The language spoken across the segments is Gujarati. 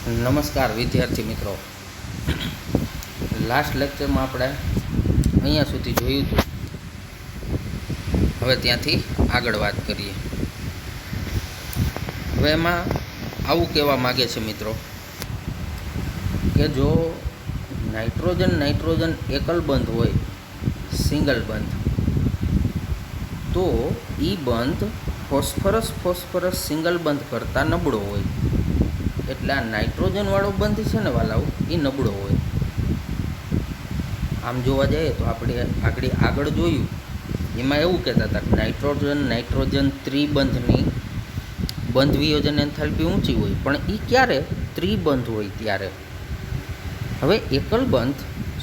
નમસ્કાર વિદ્યાર્થી મિત્રો, લાસ્ટ લેક્ચરમાં આપણે અહીંયા સુધી જોયું હતું. હવે ત્યાંથી આગળ વાત કરીએ. હવે એમાં આવું કહેવા માગે છે મિત્રો કે જો નાઇટ્રોજન એકલ બંધ હોય, સિંગલ બંધ, તો એ બંધ ફોસ્ફરસ સિંગલ બંધ કરતાં નબળો હોય. એટલે આ નાઇટ્રોજનવાળો બંધ છે ને વાલાઓ, એ નબળો હોય. આમ જોવા જઈએ તો આપણે આગળ જોયું એમાં એવું કહેતા હતા કે નાઇટ્રોજન ત્રિબંધની બંધ વિયોજન એન્થાલ્પી ઊંચી હોય, પણ એ ક્યારે ત્રિબંધ હોય ત્યારે. હવે એકલ બંધ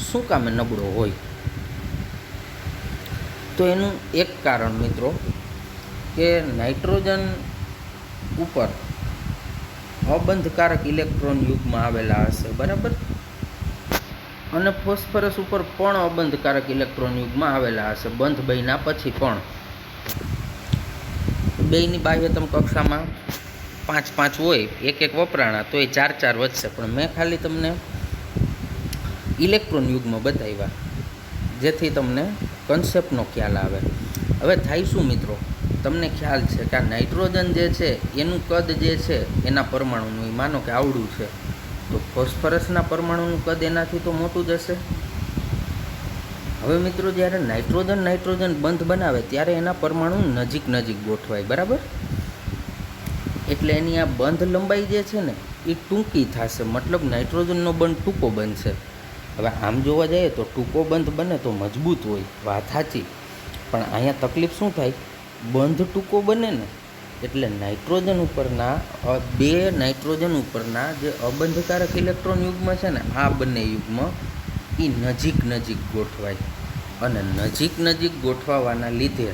શું કામે નબળો હોય? તો એનું એક કારણ મિત્રો કે નાઇટ્રોજન ઉપર અબંધકારક ઇલેક્ટ્રોન યુગમાં આવેલા હશે, બરાબર, અને ફોસ્ફરસ ઉપર પણ અબંધકારક ઇલેક્ટ્રોન યુગમાં આવેલા હશે, બંધ બન્યા પછી પણ. બેયની બાહ્યતમ કક્ષામાં 5 હોય, એક વપરાણા તો એ 4 વધશે, પણ મેં ખાલી તમને ઇલેક્ટ્રોન યુગમાં બતાવ્યા જેથી તમને કન્સેપ્ટનો ખ્યાલ આવે. હવે થાય શું મિત્રો, તમને ખ્યાલ છે કે આ નાઇટ્રોજન જે છે એનું કદ જે છે એના પરમાણુનું, માનો કે આવડું છે, તો ફોસ્ફરસના પરમાણુનું કદ એનાથી તો મોટું જ હશે. હવે મિત્રો જ્યારે નાઇટ્રોજન બંધ બનાવે ત્યારે એના પરમાણુ નજીક ગોઠવાય, બરાબર. એટલે એની આ બંધ લંબાઈ જે છે ને એ ટૂંકી થશે, મતલબ નાઇટ્રોજનનો બંધ ટૂંકો બનશે. હવે આમ જોવા જઈએ તો ટૂંકો બંધ બને તો મજબૂત હોય, વાત સાચી, પણ અહીંયા તકલીફ શું થાય, બંધ ટૂંકો બને ને એટલે નાઇટ્રોજન ઉપરના જે અબંધકારક ઇલેક્ટ્રોન યુગ્મ છે ને, આ બંને યુગ્મ એ નજીક ગોઠવાય, અને નજીક ગોઠવાના લીધે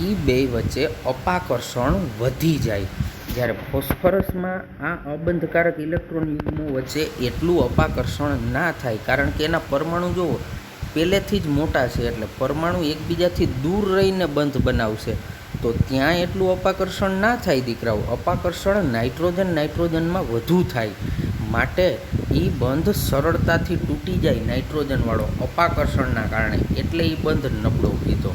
એ બે વચ્ચે અપાકર્ષણ વધી જાય. જ્યારે ફોસ્ફરસમાં આ અબંધકારક ઇલેક્ટ્રોન યુગ્મો વચ્ચે એટલું અપાકર્ષણ ના થાય, કારણ કે એના પરમાણુ જુઓ પહેલેથી જ મોટા છે, એટલે પરમાણુ એકબીજાથી દૂર રહીને બંધ બનાવશે, તો ત્યાં એટલું અપાકર્ષણ ના થાય દીકરાઓ. અપાકર્ષણ નાઇટ્રોજનમાં વધુ થાય, માટે એ બંધ સરળતાથી તૂટી જાય નાઇટ્રોજનવાળો અપાકર્ષણના કારણે, એટલે એ બંધ નબળો કીધો.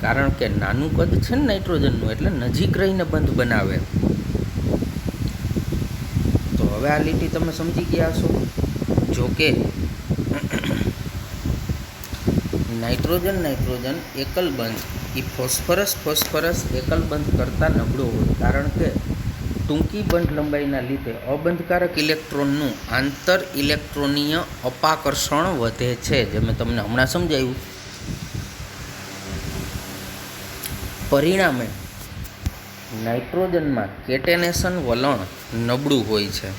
કારણ કે નાનું કદ છે ને નાઇટ્રોજનનું, એટલે નજીક રહીને બંધ બનાવે. તો હવે આ લીટી તમે સમજી ગયા છો. જોકે નાઇટ્રોજન એકલ બંધ એ ફોસ્ફરસ એકલ બંધ કરતાં નબળો હોય, કારણ કે ટૂંકી બંધ લંબાઈના લીધે અબંધકારક ઇલેક્ટ્રોનનું આંતર ઇલેક્ટ્રોનીય અપાકર્ષણ વધે છે, જે મેં તમને હમણાં સમજાવ્યું. પરિણામે નાઇટ્રોજનમાં કેટેનેશન વલણ નબળું હોય છે.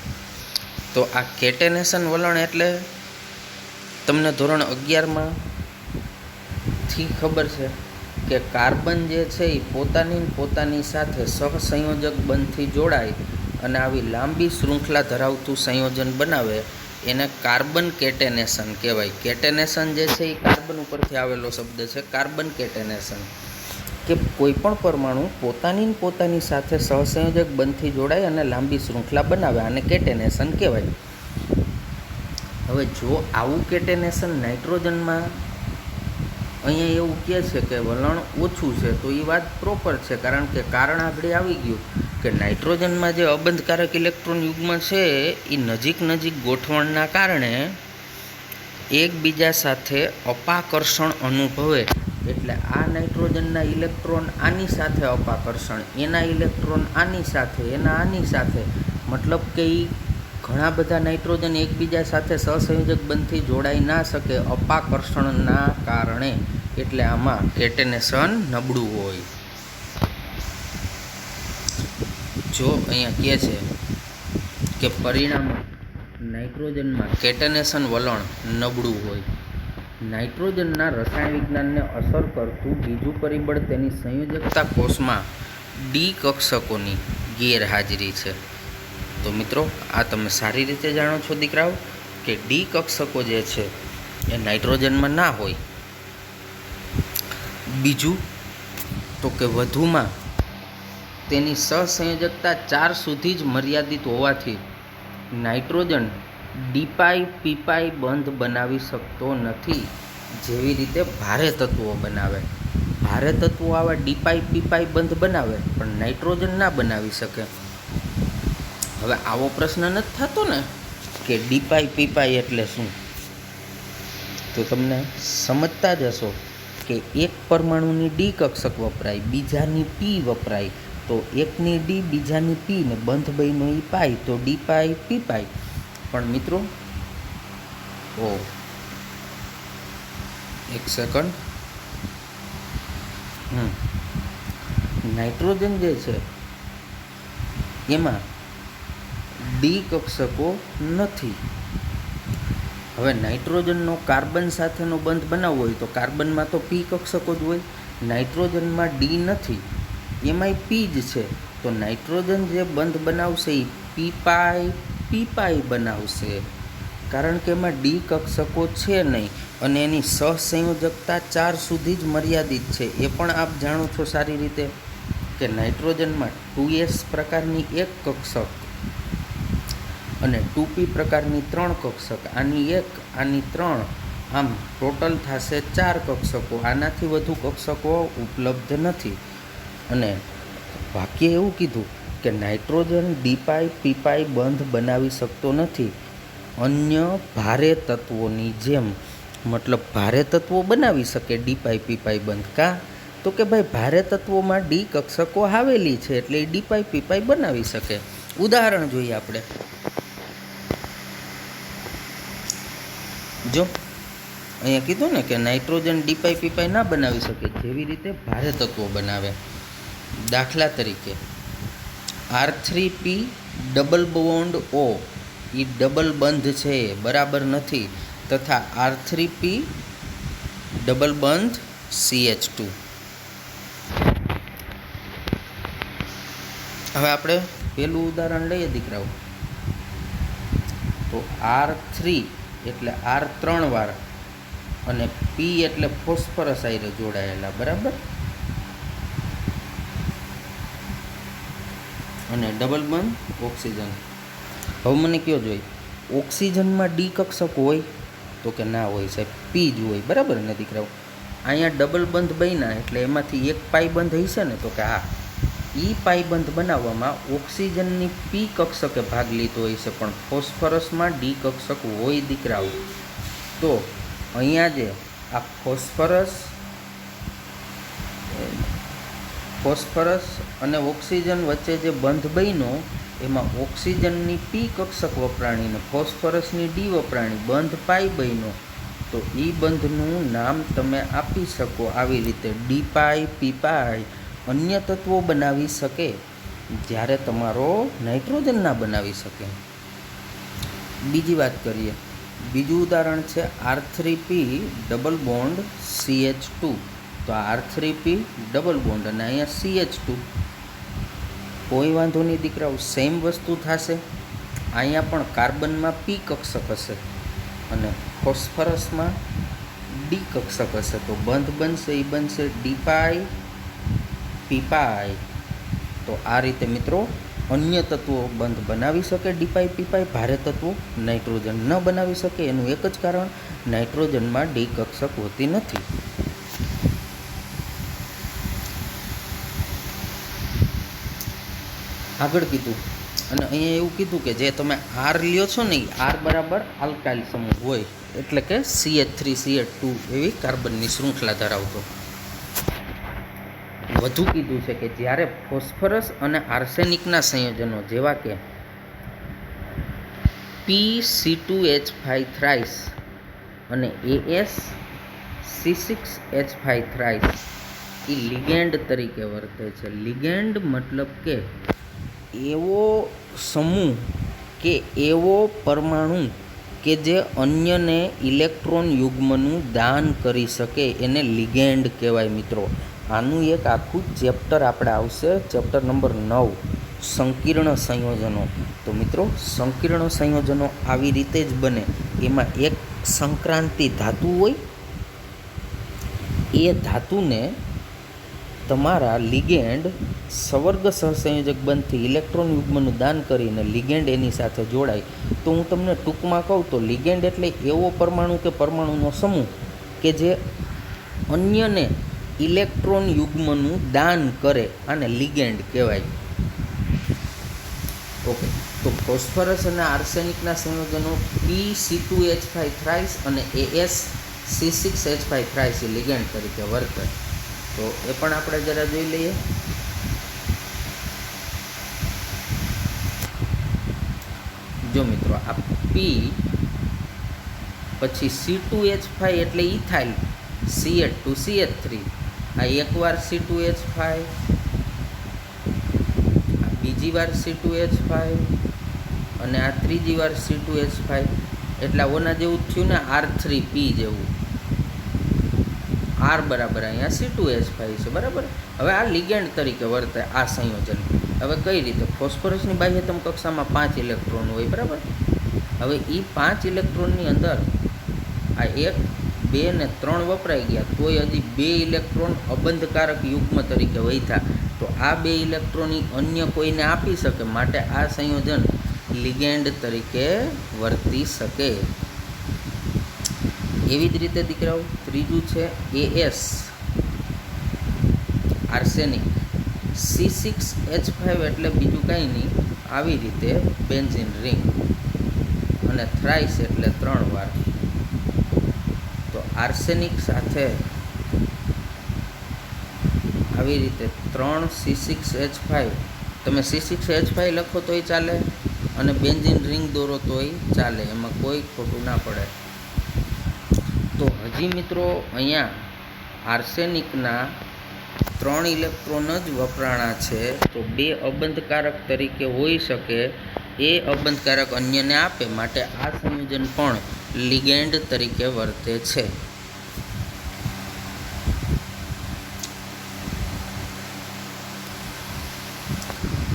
તો આ કેટેનેશન વલણ એટલે તમને ધોરણ 11માં ખબર છે કે કાર્બન જે છે એ પોતાની સાથે સહસંયોજક બંધથી જોડાય અને આવી લાંબી શૃંખલા ધરાવતું સંયોજન બનાવે, એને કાર્બન કેટેનેશન કહેવાય. કેટેનેશન જે છે એ કાર્બન ઉપરથી આવેલો શબ્દ છે, કાર્બન કેટેનેશન, કે કોઈ પણ પરમાણુ પોતાની સાથે સહસંયોજક બંધથી જોડાય અને લાંબી શૃંખલા બનાવે, આને કેટેનેશન કહેવાય. હવે જો આવું કેટેનેશન નાઇટ્રોજનમાં અહીંયા એવું કહે છે કે વલણ ઓછું છે, તો એ વાત પ્રોપર છે, કારણ કે કારણ આગળ આવી ગયું કે નાઇટ્રોજનમાં જે અબંધકારક ઇલેક્ટ્રોન યુગ્મ છે એ નજીક ગોઠવણના કારણે એકબીજા સાથે અપાકર્ષણ અનુભવે. એટલે આ નાઇટ્રોજનના ઇલેક્ટ્રોન આની સાથે અપાકર્ષણ, એના ઇલેક્ટ્રોન આની સાથે, મતલબ કે એ ઘણા બધા નાઇટ્રોજન એકબીજા સાથે સહસંયોજક બંધથી જોડાઈ ના શકે અપાકર્ષણના કારણે, એટલે આમાં કેટેનેશન નબળું હોય. જો અહીંયા કહે છે કે પરિણામે નાઇટ્રોજનમાં કેટેનેશન વલણ નબળું હોય. નાઇટ્રોજનના રસાયણ વિજ્ઞાનને અસર કરતું બીજું પરિબળ તેની સંયોજકતા કોષમાં ડી કક્ષકોની ગેરહાજરી છે. તો મિત્રો આ તમે સારી રીતે જાણો છો દીકરાઓ કે ડી કક્ષકો જે છે એ નાઇટ્રોજનમાં ના હોય. બીજું તો કે વધુમાં તેની સહસંયોજકતા 4 સુધી જ મર્યાદિત હોવાથી નાઇટ્રોજન ડીપાઈ પીપાઈ બંધ બનાવી શકતો નથી, જેવી રીતે ભારે તત્વો બનાવે. ભારે તત્વો આવા ડીપાઈ પીપાઈ બંધ બનાવે પણ નાઇટ્રોજન ના બનાવી શકે. હવે આવો પ્રશ્ન નથી થતો ને કે ડીપાઈ પીપાઈ એટલે શું? તો તમને સમજતા જ હશો કે એક પરમાણુની ડી કક્ષક વપરાય, બીજાની પી વપરાય, તો એકની ડી બીજાની પી ને બંધ બહીનો ઈ પાઈ, તો ડી પાઈ પી પાઈ. પણ મિત્રો એક સેકન્ડ, નાઇટ્રોજન જે છે એમાં ડી કક્ષકો નથી. હવે નાઇટ્રોજનનો કાર્બન સાથેનો બંધ બનાવવો હોય તો કાર્બનમાં તો પી કક્ષકો જ હોય, નાઇટ્રોજનમાં ડી નથી, એમાંય પી જ છે. તો નાઇટ્રોજન જે બંધ બનાવશે એ પીપાઈ પીપાઈ બનાવશે, કારણ કે એમાં ડી કક્ષકો છે નહીં અને એની સહસંયોજકતા 4 સુધી જ મર્યાદિત છે. એ પણ આપ જાણો છો સારી રીતે કે નાઇટ્રોજનમાં 2s પ્રકારની એક કક્ષક અને 2p પ્રકારની 3 કક્ષક, આની 1 આની 3, આમ ટોટલ થશે 4 કક્ષકો. આનાથી વધુ કક્ષકો ઉપલબ્ધ નથી. અને વાક્ય એવું કીધું કે નાઇટ્રોજન ડીપાઈ પીપાઈ બંધ બનાવી શકતો નથી અન્ય ભારે તત્વોની જેમ. મતલબ ભારે તત્વો બનાવી શકે ડીપાઈ પીપાઈ બંધ. કા તો કે ભાઈ ભારે તત્વોમાં ડી કક્ષકો આવેલી છે એટલે એ ડીપાઈ પીપાઈ બનાવી શકે. ઉદાહરણ જોઈએ આપણે. જો અહીંયા કીધું ને કે નાઇટ્રોજન ડીપાઈ પીપાઈ ના બનાવી શકે, જેવી રીતે ભારે તત્વો બનાવે. દાખલા તરીકે R3P ડબલ બોન્ડ O એ ડબલ બંધ છે, બરાબર નથી, તથા R3P ડબલ બંધ CH2. હવે આપણે પેલું ઉદાહરણ લઈએ દીકરાઓ. તો R3 એટલે R 3 વાર અને P એટલે ફોસ્ફરસ આયરે જોડાયેલા, બરાબર, અને ડબલ બંધ ઓક્સિજન. હવે મને કયો જોઈએ ઓક્સિજનમાં ડી કક્ષક હોય? તો કે ના હોય સાહેબ, પી જ હોય, બરાબર ને દીકરાઓ? અહીંયા ડબલ બંધ બન્યા એટલે એમાંથી એક પાઈ બંધ હશે ને? તો કે હા, ઈ પાઈ બંધ બનાવવામાં ઓક્સિજનની પી કક્ષકે ભાગ લીધો હોય છે, પણ ફોસ્ફરસમાં ડી કક્ષક હોય દીકરાઓ. તો અહીંયા જે આ ફોસ્ફરસ અને ઓક્સિજન વચ્ચે જે બંધ બન્યો એમાં ઓક્સિજનની પી કક્ષક વપરાણી ને ફોસ્ફરસની ડી વપરાણી, બંધ પાઈ બન્યો. તો એ બંધનું નામ તમે આપી શકો આવી રીતે ડી પાઈ પી પાઈ. અન્ય તત્વો બનાવી શકે જ્યારે તમારો નાઇટ્રોજન ના બનાવી શકે. બીજી વાત કરીએ. બીજું ઉદાહરણ છે R3P ડબલ બોન્ડ CH2. તો R3P ડબલ બોન્ડ અને અહીંયા CH2. કોઈ વાંધો નહીં દીકરાઓ, સેમ વસ્તુ થશે. અહીંયા પણ કાર્બનમાં પી કક્ષક હશે અને ફોસ્ફરસમાં ડી કક્ષક હશે. તો બંધ બનશે એ બનશે ડીપાઈ પીપાઈ. તો આ રીતે મિત્રો અન્ય તત્વો બંધ બનાવી શકે ડીપાઈ પીપાઈ, ભારે તત્વો નાઇટ્રોજન ન બનાવી શકે. એનું એક જ કારણ નાઇટ્રોજનમાં ડી કક્ષક હોતી નથી. આગળ કીધું અને અહીંયા એવું કીધું કે જે તમે R લ્યો છો ને એ R બરાબર આલ્કાઇલ સમૂહ હોય, એટલે કે CH3CH2 એવી કાર્બનની શૃંખલા ધરાવતો. વધુ કીધું છે કે જ્યારે ફોસ્ફરસ અને આર્સેનિકના સંયોજનો જેવા કે PCH2 થ્રાઇસ અને AsC6H5 થ્રાઇસ એ લિગેન્ડ તરીકે વર્તે છે. લિગેન્ડ મતલબ કે એવો સમૂહ કે એવો પરમાણુ કે જે અન્યને ઇલેક્ટ્રોન યુગ્મનું દાન કરી શકે એને લિગેન્ડ કહેવાય મિત્રો. આનું એક આખું ચેપ્ટર આપણે આવશે, ચેપ્ટર નંબર 9, સંકીર્ણ સંયોજનો. તો મિત્રો સંકીર્ણ સંયોજનો આવી રીતે જ બને. એમાં એક સંક્રાંતિ ધાતુ હોય, એ ધાતુને તમારા લિગેન્ડ સવર્ગ સહસંયોજક બંધથી ઇલેક્ટ્રોન યુગ્મનું દાન કરીને લિગેન્ડ એની સાથે જોડાય. તો હું તમને ટૂંકમાં કહું તો લિગેન્ડ એટલે એવો પરમાણુ કે પરમાણુનો સમૂહ કે જે અન્યને ઇલેક્ટ્રોન યુગ્મનું દાન કરે, આને લિગેન્ડ કહેવાય. ઓકે, તો ફોસ્ફરસ અને આર્સેનિકના સંયોજનો Pc2H5 થ્રાઇસ અને AsC6H5 થ્રાઇસ એ લિગેન્ડ તરીકે વર્તે. તો એ પણ આપણે જરા જોઈ લઈએ. જો મિત્રો, આ P પછી C2H5 એટલે ઇથાઇલ, CH2CH3, આ એકવાર C2H5, આ બીજી વાર C2H5 અને આ ત્રીજી વાર C2H5, એટલે ઓના જેવું થયું ને R3P જેવું. R બરાબર અહીંયા C2H5 છે, બરાબર. હવે આ લિગેન્ડ તરીકે વર્તે આ સંયોજન. હવે કઈ રીતે? ફોસ્ફરસની બાહ્યતમ કક્ષામાં 5 ઇલેક્ટ્રોન હોય, બરાબર. હવે એ 5 ઇલેક્ટ્રોનની અંદર આ 1, 2 ને 3 વપરાઈ ગયા, તોય હજી 2 ઇલેક્ટ્રોન અબંધકારક યુગ્મ તરીકે વધ્યા. તો આ 2 ઇલેક્ટ્રોન અન્ય કોઈને આપી શકે, માટે આ સંયોજન લિગેન્ડ તરીકે વર્તી શકે. એવી જ રીતે દીકરાઓ, ત્રીજું છે AS આર્સેનિક, C6H5 એટલે બીજું કાંઈ નહીં, આવી રીતે બેન્ઝીન રિંગ, અને થ્રાઇસ એટલે 3 વાર. તો આર્સેનિક સાથે આવી રીતે 3 C6H5, તમે C6H5 લખો તોય ચાલે અને બેન્ઝીન રિંગ દોરો તોય ચાલે, એમાં કોઈ ખોટું ના પડે. તો હજી મિત્રો અહીંયા આર્સેનિકના 3 ઇલેક્ટ્રોન જ વપરાણા છે. તો 2 અબંધકારક તરીકે હોઈ શકે, એ અબંધકારક અન્યને આપે, માટે આ સંયોજન પણ લિગેન્ડ તરીકે વર્તે છે.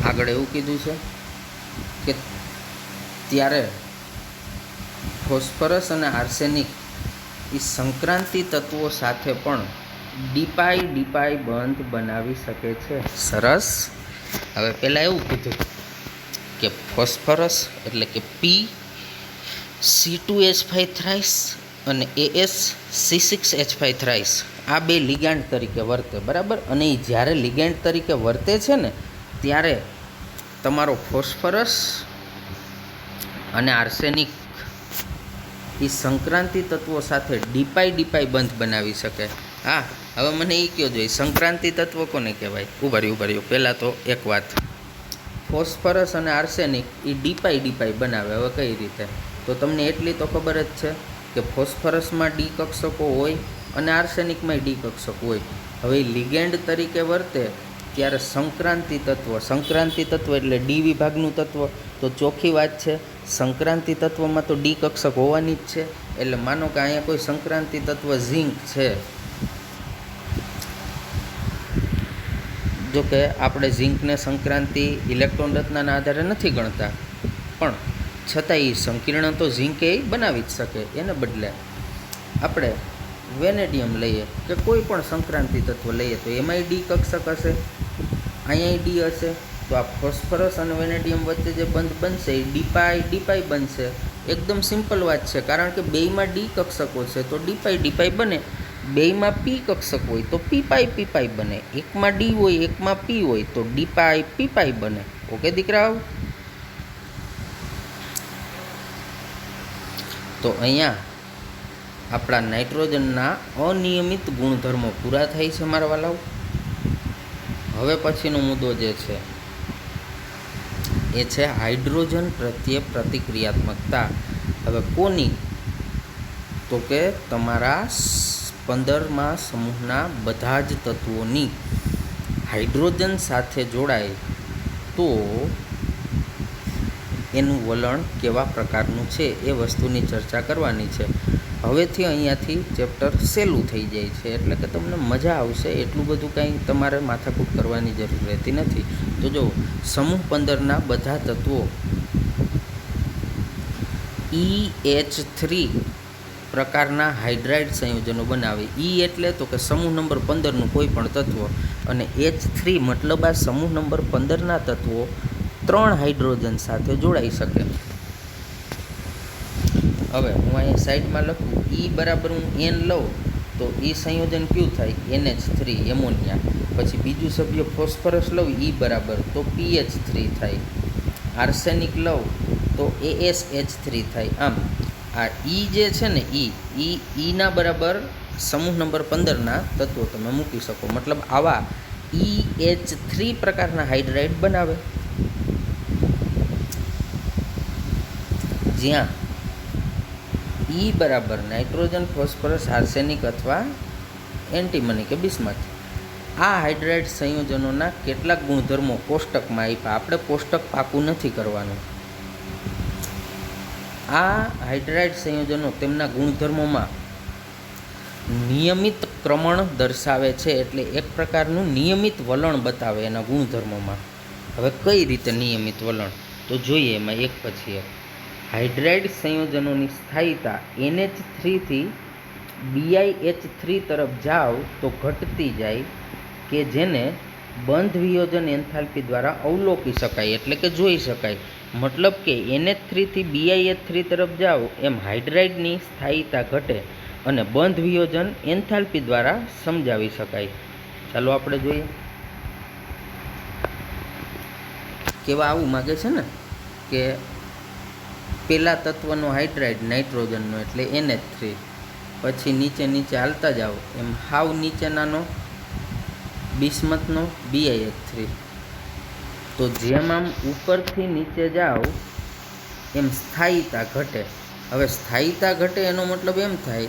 આગળ એવું કીધું છે કે ત્યારે ફોસ્ફરસ અને આર્સેનિક એ સંક્રાંતિ તત્વો સાથે પણ ડીપાઈ બંધ બનાવી શકે છે. સરસ. હવે પહેલાં એવું કીધું કે ફોસ્ફરસ એટલે કે P(C2H5) થ્રાઇસ અને AsC6H5 થ્રાઇસ, આ 2 લિગેન્ડ તરીકે વર્તે, બરાબર. અને એ જ્યારે લિગેન્ડ તરીકે વર્તે છે ને, ત્યારે તમારો ફોસ્ફરસ અને આર્સેનિક એ સંક્રાંતિ તત્વો સાથે ડીપાઈ બંધ બનાવી શકે. હા, હવે મને એ કહો જોઈએ, સંક્રાંતિ તત્વ કોને કહેવાય? ઉભાર્યું. પહેલાં તો એક વાત, ફોસ્ફરસ અને આર્સેનિક એ ડીપાઈ બનાવે. હવે કઈ રીતે? તો તમને એટલી તો ખબર જ છે કે ફોસ્ફરસમાં ડી કક્ષકો હોય અને આર્સેનિકમાં ડી કક્ષક હોય. હવે લિગેન્ડ તરીકે વર્તે ત્યારે સંક્રાંતિ તત્વ એટલે ડી વિભાગનું તત્વ. તો ચોખ્ખી વાત છે, સંક્રાંતિ તત્વમાં તો ડી કક્ષક હોવાની જ છે. એટલે માનો કે અહીંયા કોઈ સંક્રાંતિ તત્વ ઝિંક છે, જો કે આપણે ઝિંકને સંક્રાંતિ ઇલેક્ટ્રોન રચનાના આધારે નથી ગણતા, પણ છતાં એ સંકીર્ણ તો ઝિંક એ બનાવી જ શકે. એને બદલે આપણે વેનેડિયમ લઈએ કે કોઈ પણ સંક્રાંતિ તત્વ લઈએ, તો એમાંય ડી કક્ષક હશે, અહીંયા ડી હશે. તો આ ફોસ્ફરસ અને વેનેડિયમ વચ્ચે જે બંધ બનશે એ ડીપાઈ બનશે. એકદમ સિમ્પલ વાત છે, કારણ કે બેયમાં ડી કક્ષકો છે તો ડીપાઈ બને, બેયમાં પી કક્ષક હોય તો પીપાઈ બને, એકમાં ડી હોય એકમાં પી હોય તો પીપાઈ બને. ઓકે દીકરાઓ? તો અહીંયા આપણા નાઇટ્રોજનના અનિયમિત ગુણધર્મો પૂરા થાય છે મારા વાલાઓ. હવે પછીનો મુદ્દો જે છે એ છે હાઇડ્રોજન પ્રત્યે પ્રતિક્રિયાત્મકતા. હવે કોની? તો કે તમારા 15મા સમૂહના બધા જ તત્વોની હાઇડ્રોજન સાથે જોડાય તો એનું વલણ કેવા પ્રકારનું છે એ વસ્તુની ચર્ચા કરવાની છે. હવેથી અહીંયાથી ચેપ્ટર સહેલું થઈ જાય છે, એટલે કે તમને મજા આવશે. એટલું બધું કાંઈ તમારે માથાકૂટ કરવાની જરૂર રહેતી નથી. તો જો સમૂહ 15ના બધા તત્વો EH3 પ્રકારના હાઇડ્રાઇડ સંયોજનો બનાવે. ઈ એટલે તો કે સમૂહ નંબર 15નું કોઈ પણ તત્વ, અને H3 મતલબ આ સમૂહ નંબર 15ના તત્વો 3 હાઇડ્રોજન સાથે જોડાઈ શકે. હવે હું અહીંયા સાઈડમાં લખું ઈ બરાબર હું N લઉં તો ઈ સંયોજન કયું થાય? NH3 ammonia. પછી બીજું સભ્ય ફોસ્ફરસ લઉં ઈ બરાબર તો PH3 થાય. આર્સેનિક લઉં તો ASH3 થાય. આમ આ ઈ જે છે ને ઈના બરાબર સમૂહ નંબર 15ના તત્વો તમે મૂકી શકો. મતલબ આવા EH3 પ્રકારના હાઇડ્રાઇડ બનાવે, જ્યાં ઈ બરાબર નાઇટ્રોજન, ફોસ્ફરસ, આર્સેનિક અથવા એન્ટીમની કે બિસ્મથ. આ હાઇડ્રાઇડ સંયોજનોના કેટલાક ગુણધર્મો કોષ્ટકમાં આપ્યા. આપણે કોષ્ટક પાકું નથી કરવાનું. આ હાઇડ્રાઇડ સંયોજનો તેમના ગુણધર્મોમાં નિયમિત ક્રમણ દર્શાવે છે, એટલે એક પ્રકારનું નિયમિત વલણ બતાવે એના ગુણધર્મોમાં. હવે કઈ રીતે નિયમિત વલણ? તો જોઈએ એમાં એક પછી એક. હાઇડ્રાઇડ સંયોજનોની સ્થાયીતા NH3 થી BiH3 તરફ જાવ તો ઘટતી જાય, કે જેને બંધ વિયોજન એન્થાલ્પી દ્વારા અવલોકી શકાય, એટલે કે જોઈ શકાય. મતલબ કે NH3 થી BiH3 તરફ જાઓ એમ હાઇડ્રાઇડની સ્થાયીતા ઘટે અને બંધ વિયોજન એન્થાલ્પી દ્વારા સમજાવી શકાય. ચાલો આપણે જોઈએ. કેવા આવું માગે છે ને કે પેલા તત્વનો હાઇડ્રાઇડ નાઇટ્રોજનનો એટલે NH3, પછી નીચે નીચે હાલતા જાઓ એમ હાવ નીચેનાનો બિસ્મથનો BiH3. તો જેમ આમ ઉપરથી નીચે જાઓ એમ સ્થાયીતા ઘટે. હવે સ્થાયીતા ઘટે એનો મતલબ એમ થાય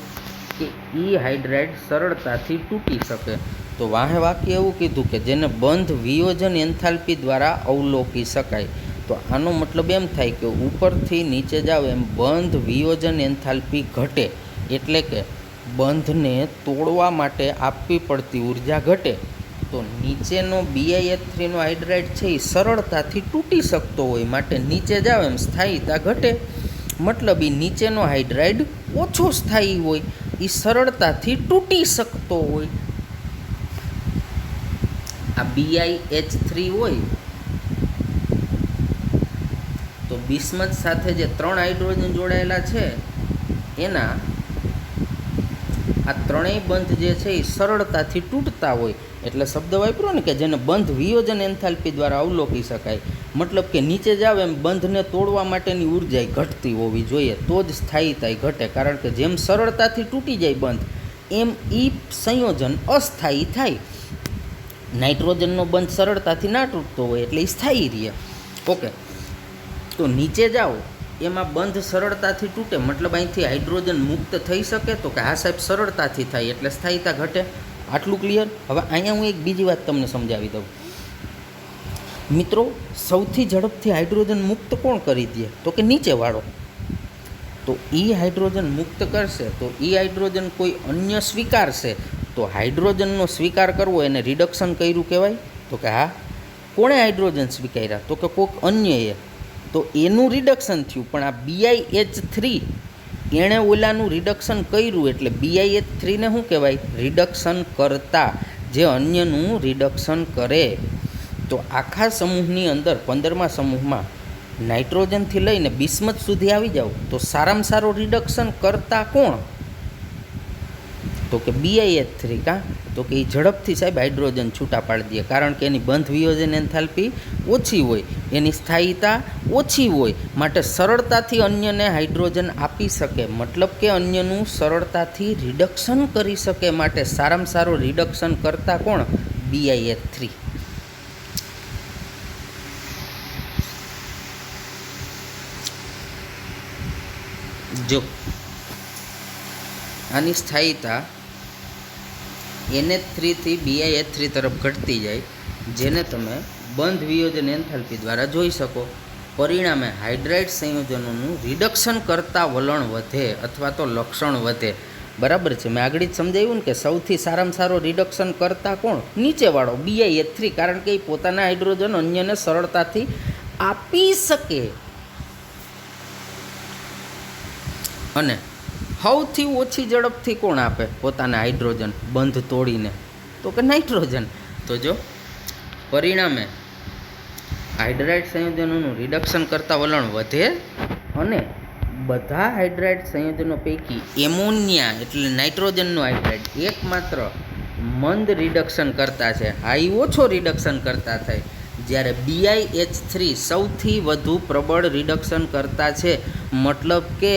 કે ઈ હાઇડ્રાઇડ સરળતાથી તૂટી શકે. તો વાહે વાક્ય એવું કીધું કે જેને બંધ વિયોજન એન્થાલ્પી દ્વારા અવલોકી શકાય. તો આનો મતલબ એમ થાય કે ઉપરથી નીચે જાઓ એમ બંધ વિયોજન એન્થાલ્પી ઘટે, એટલે કે બંધને તોડવા માટે આપવી પડતી ઉર્જા ઘટે. તો નીચેનો BiH3નો હાઇડ્રાઇડ છે એ સરળતાથી તૂટી શકતો હોય, માટે નીચે જાઓ એમ સ્થાયીતા ઘટે. મતલબ એ નીચેનો હાઇડ્રાઇડ ઓછો સ્થાયી હોય, એ સરળતાથી તૂટી શકતો હોય. આ BiH3 હોય તો બિસ્મથ સાથે જે 3 હાઇડ્રોજન જોડાયેલા છે એના આ ત્રણેય બંધ જે છે એ સરળતાથી તૂટતા હોય. એટલે શબ્દ વાપરો ને કે જેને બંધ વિયોજન એન્થાલ્પી દ્વારા અવલોકી શકાય. મતલબ કે નીચે જાવ એમ બંધને તોડવા માટેની ઉર્જા ઘટતી હોવી જોઈએ, તો જ સ્થાયીતા ઘટે. કારણ કે જેમ સરળતાથી તૂટી જાય બંધ એમ એ સંયોજન અસ્થાયી થાય. નાઇટ્રોજનનો બંધ સરળતાથી ના તૂટતો હોય એટલે એ સ્થાયી રહે. ઓકે, તો નીચે જાઓ એમાં બંધ સરળતાથી તૂટે, મતલબ અહીંથી હાઇડ્રોજન મુક્ત થઈ શકે? તો કે હા સાહેબ, સરળતાથી થાય એટલે સ્થાયીતા ઘટે. આટલું ક્લિયર? હવે અહીંયા હું એક બીજી વાત તમને સમજાવી દઉં. મિત્રો, સૌથી ઝડપથી હાઇડ્રોજન મુક્ત કોણ કરી દે? તો કે નીચેવાળો. તો એ હાઇડ્રોજન મુક્ત કરશે તો એ હાઇડ્રોજન કોઈ અન્ય સ્વીકારશે. તો હાઇડ્રોજનનો સ્વીકાર કરવો એને રિડક્શન કર્યું કહેવાય? તો કે હા. કોણે હાઇડ્રોજન સ્વીકાર્યા? તો કે કોઈક અન્યએ. તો એનું રિડક્શન થયું. પણ આ BiH3 એણે ઓલાનું રિડક્શન કર્યું, એટલે BiH3ને શું કહેવાય? રિડક્શન કરતા, જે અન્યનું રિડક્શન કરે. તો આખા સમૂહની અંદર 15મા સમૂહમાં નાઇટ્રોજનથી લઈને બિસ્મથ સુધી આવી જાઓ તો સારામાં સારો રિડક્શન કરતા કોણ? તો કે BiH3. કાં? તો કે એ ઝડપથી સાહેબ હાઇડ્રોજન છૂટા પાડી દે, કારણ કે એની બંધ વિયોજન એન્થાલ્પી ઓછી હોય, એની સ્થાયીતા ઓછી હોય, માટે સરળતાથી અન્યને હાઇડ્રોજન આપી શકે. મતલબ કે અન્યનું સરળતાથી રિડક્શન કરી શકે, માટે સારામાં સારો રિડક્શન કરતા કોણ? BiH3. જો આની સ્થાયીતા NH3 થી BiH3 તરફ ઘટતી જાય, જેને તમે બંધ વિયોજન એન્થાલ્પી દ્વારા જોઈ શકો. પરિણામે હાઇડ્રાઇડ સંયોજનોનું રિડક્શન કરતા વલણ વધે અથવા તો લક્ષણ વધે. બરાબર છે? મેં આગળ જ સમજાવ્યું ને કે સૌથી સારામાં સારો રિડક્શન કરતા કોણ? નીચેવાળો BiH3, કારણ કે એ પોતાના હાઇડ્રોજન અન્યને સરળતાથી આપી શકે. અને સૌથી ઓછી ઝડપથી કોણ આપે પોતાને હાઇડ્રોજન બંધ તોડીને? તો કે નાઇટ્રોજન. તો જો પરિણામે હાઇડ્રાઇડ સંયોજનોનું રિડક્શન કરતાં વલણ વધે અને બધા હાઇડ્રાઇડ સંયોજનો પૈકી એમોનિયા એટલે નાઇટ્રોજનનો હાઇડ્રાઇડ એકમાત્ર મંદ રિડક્શન કરતા છે, હાઈ ઓછો રિડક્શન કરતા થાય, જ્યારે BiH3 સૌથી વધુ પ્રબળ રિડક્શન કરતા છે. મતલબ કે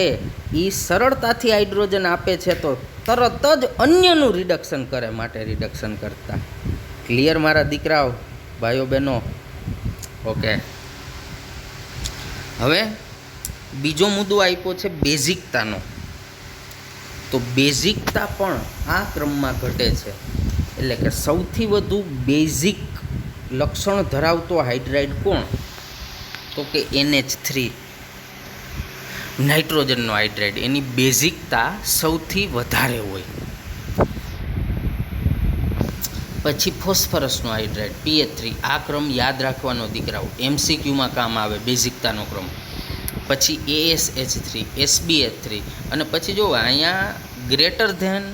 એ સરળતાથી હાઇડ્રોજન આપે છે તો તરત જ અન્યનું રિડક્શન કરે માટે રિડક્શન કરતા. ક્લિયર મારા દીકરાઓ, ભાઈઓ બહેનો? ઓકે, હવે બીજો મુદ્દો આપ્યો છે બેઝિકતાનો. તો બેઝિકતા પણ આ ક્રમમાં ઘટે છે, એટલે કે સૌથી વધુ બેઝિક લક્ષણ ધરાવતો હાઇડ્રાઇડ કોણ? તો કે NH3 નાઇટ્રોજનનો હાઇડ્રાઇડ, એની બેઝિકતા સૌથી વધારે હોય. પછી ફોસ્ફરસનો હાઇડ્રાઇડ PH3, આ ક્રમ યાદ રાખવાનો દીકરાઓ, MCQમાં કામ આવે બેઝિકતાનો ક્રમ. પછી ASH3, SbH3 અને પછી જો અહીંયા ગ્રેટર ધેન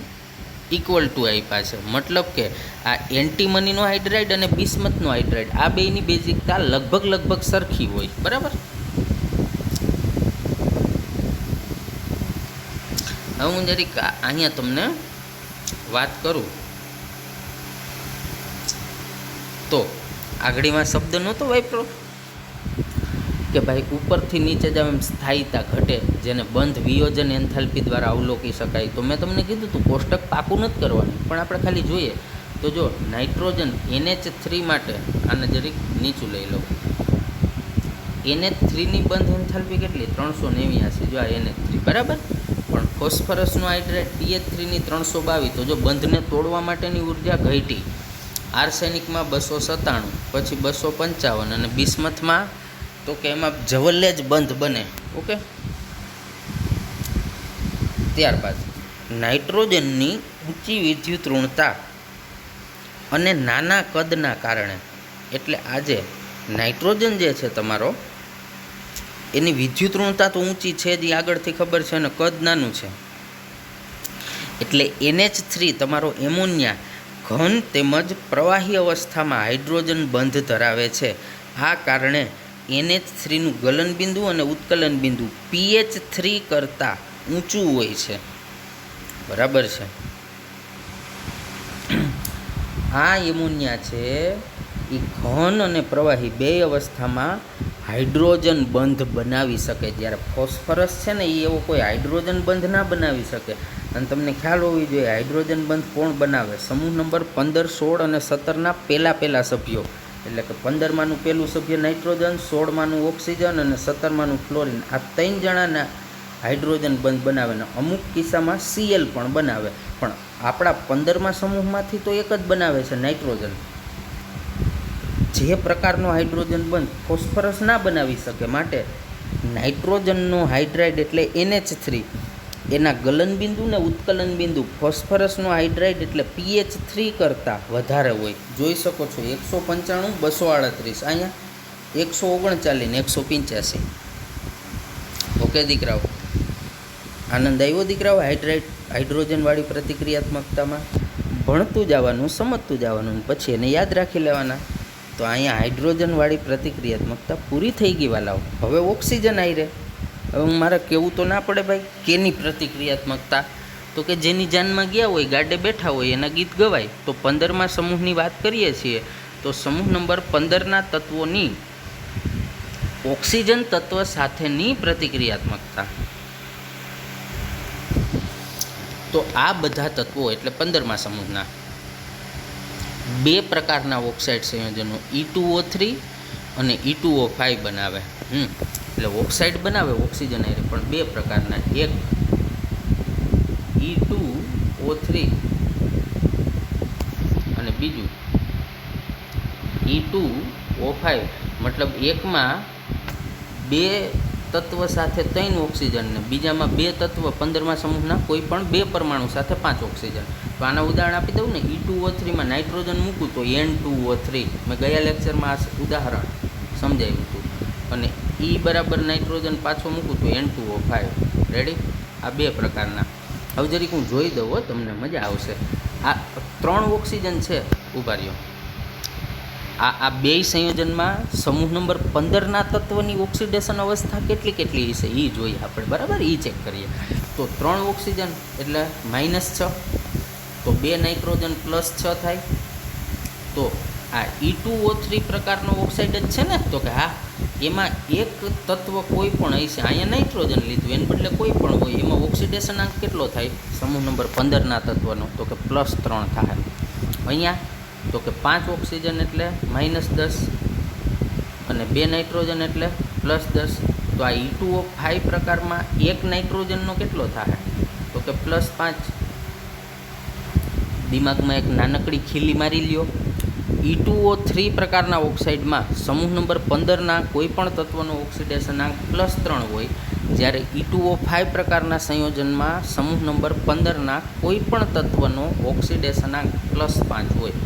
ઇક્વલ ટુ આપ્યા છે. મતલબ કે આ એન્ટીમનીનો હાઇડ્રાઇડ અને બિસ્મથનો હાઇડ્રાઇડ આ બેયની બેઝિકતા લગભગ સરખી હોય, બરાબર. હવે હું જરીક અહીંયા તમને વાત કરું તો આગળમાં શબ્દ નહોતો વાપરો કે ભાઈ ઉપરથી નીચે જાવ એમ સ્થાયીતા ઘટે, જેને બંધ વિયોજન એન્થાલ્પી દ્વારા અવલોકી શકાય. તો મેં તમને કીધું હતું કોષ્ટક પાકું નથી કરવાનું, પણ આપણે ખાલી જોઈએ તો જો નાઇટ્રોજન NH3 માટે આને જરીક નીચું લઈ લો. NH3ની બંધ એન્થાલ્પી કેટલી? 389. જો આ NH3, બરાબર. પણ ફોસ્ફરસનો હાઇડ્રાઇડ PH3ની 322. તો જો બંધને તોડવા માટેની ઉર્જા ઘટી. આર્સેનિકમાં 297, પછી 255 અને બિસ્મથમાં તો કે એમાં જવલ્લે જ બંધ બને. ઓકે, ત્યારબાદ નાઇટ્રોજનની ઊંચી વિદ્યુત ઋણતા અને નાના કદના કારણે, એટલે આજે નાઇટ્રોજન જે છે તમારો એની વિદ્યુત ઋણતા તો ઊંચી છે જ, આગળથી ખબર છે, અને કદ નાનું છે. એટલે NH3 તમારો એમોનિયા ઘન તેમજ પ્રવાહી અવસ્થામાં હાઇડ્રોજન બંધ ધરાવે છે. આ કારણે NH3નું ગલનબિંદુ અને ઉત્કલન બિંદુ PH3 કરતાં ઊંચું હોય છે, બરાબર છે. આ એમોનિયા છે એ ઘન અને પ્રવાહી બે અવસ્થામાં હાઇડ્રોજન બંધ બનાવી શકે, જ્યારે ફોસ્ફરસ છે ને એ એવો કોઈ હાઇડ્રોજન બંધ ના બનાવી શકે. અને તમને ખ્યાલ હોવી જોઈએ હાઇડ્રોજન બંધ કોણ બનાવે? સમૂહ નંબર 15, 16 અને 17ના પહેલા સભ્યો, એટલે કે 15માનું પહેલું સભ્ય નાઇટ્રોજન, 16માનું ઓક્સિજન અને 17માનું ફ્લોરિન. આ 3 જણાના હાઇડ્રોજન બંધ બનાવે ને અમુક કિસ્સામાં Cl પણ બનાવે. પણ આપણા 15મા સમૂહમાંથી તો એક જ બનાવે છે નાઇટ્રોજન. જે પ્રકારનો હાઇડ્રોજન બંધ ફોસ્ફરસ ના બનાવી શકે, માટે નાઇટ્રોજનનો હાઇડ્રાઇડ એટલે NH3 એના ગલનબિંદુ ને ઉત્કલન બિંદુ ફોસ્ફરસનો હાઇડ્રાઇડ એટલે PH3 કરતાં વધારે હોય. જોઈ શકો છો 195, 238, અહીંયા 139 ને 185. ઓકે દીકરાઓ, આનંદ આવ્યો દીકરાઓ હાઇડ્રોજનવાળી પ્રતિક્રિયાત્મકતામાં? ભણતું જવાનું, સમજતું જવાનું, પછી એને યાદ રાખી લેવાના. તો અહીંયા હાઇડ્રોજનવાળી પ્રતિક્રિયાત્મકતા પૂરી થઈ ગઈ વાલાઓ. હવે ઓક્સિજન આવી રહે. હવે હું મારે કહેવું તો ના પડે ભાઈ કેની પ્રતિક્રિયાત્મકતા? તો કે જેની જાનમાં ગયા હોય, ગાડે બેઠા હોય, એના ગીત ગવાય. તો 15મા સમૂહની વાત કરીએ છીએ તો સમૂહ નંબર 15ના તત્વોની ઓક્સિજન તત્વ સાથેની પ્રતિક્રિયાત્મકતા. તો આ બધા તત્વો એટલે 15મા સમૂહના 2 પ્રકારના ઓક્સાઇડ સંયોજનો E2O3 અને E2O5 બનાવે. એટલે ઓક્સાઇડ બનાવે ઓક્સિજન હારે, પણ 2 પ્રકારના, એક E2O3 અને બીજું E2O5. મતલબ એકમાં 2 તત્વ સાથે 3 ઓક્સિજન ને બીજામાં 2 તત્વ 15મા સમૂહના કોઈ પણ 2 પરમાણુ સાથે 5 ઓક્સિજન. તો આના ઉદાહરણ આપી દઉં ને. E2O3માં નાઇટ્રોજન મૂકું તો N2O3. મેં ગયા લેક્ચરમાં આ ઉદાહરણ સમજાવ્યું હતું. અને E બરાબર નાઇટ્રોજન પાછો મૂકું તો N2O5. રેડી? આ 2 પ્રકારના. હવે જરીક હું જોઈ દઉં હો, તમને મજા આવશે. આ 3 ઓક્સિજન છે, ઊભા રહ્યો. આ બે સંયોજનમાં સમૂહ નંબર 15ના તત્વની ઓક્સિડેશન અવસ્થા કેટલી હશે એ જોઈએ આપણે, બરાબર, એ ચેક કરીએ. તો 3 ઓક્સિજન એટલે -6, તો 2 નાઇટ્રોજન +6 થાય. તો આ E2O3 પ્રકારનો ઓક્સાઇડ જ છે ને? તો કે હા, એમાં એક તત્વ કોઈ પણ હશે. અહીંયા નાઇટ્રોજન લીધું, એને બદલે કોઈ પણ હોય, એમાં ઓક્સિડેશન આંક કેટલો થાય સમૂહ નંબર 15ના તત્વનો? તો કે +3 થાય. અહીંયા તો કે 5 ઓક્સિજન એટલે -10 અને 2 નાઇટ્રોજન એટલે +10. તો આ E2O5 પ્રકારમાં એક નાઇટ્રોજનનો કેટલો થાય? તો કે +5. દિમાગમાં એક નાનકડી ખીલી મારી લ્યો. E2O3 પ્રકારના ઓક્સાઇડમાં સમૂહ નંબર 15ના કોઈપણ તત્વનો ઓક્સિડેશન આંક +3 હોય, જ્યારે E2O5 પ્રકારના સંયોજનમાં સમૂહ નંબર 15ના કોઈપણ તત્વનો ઓક્સિડેશન આંક +5 હોય.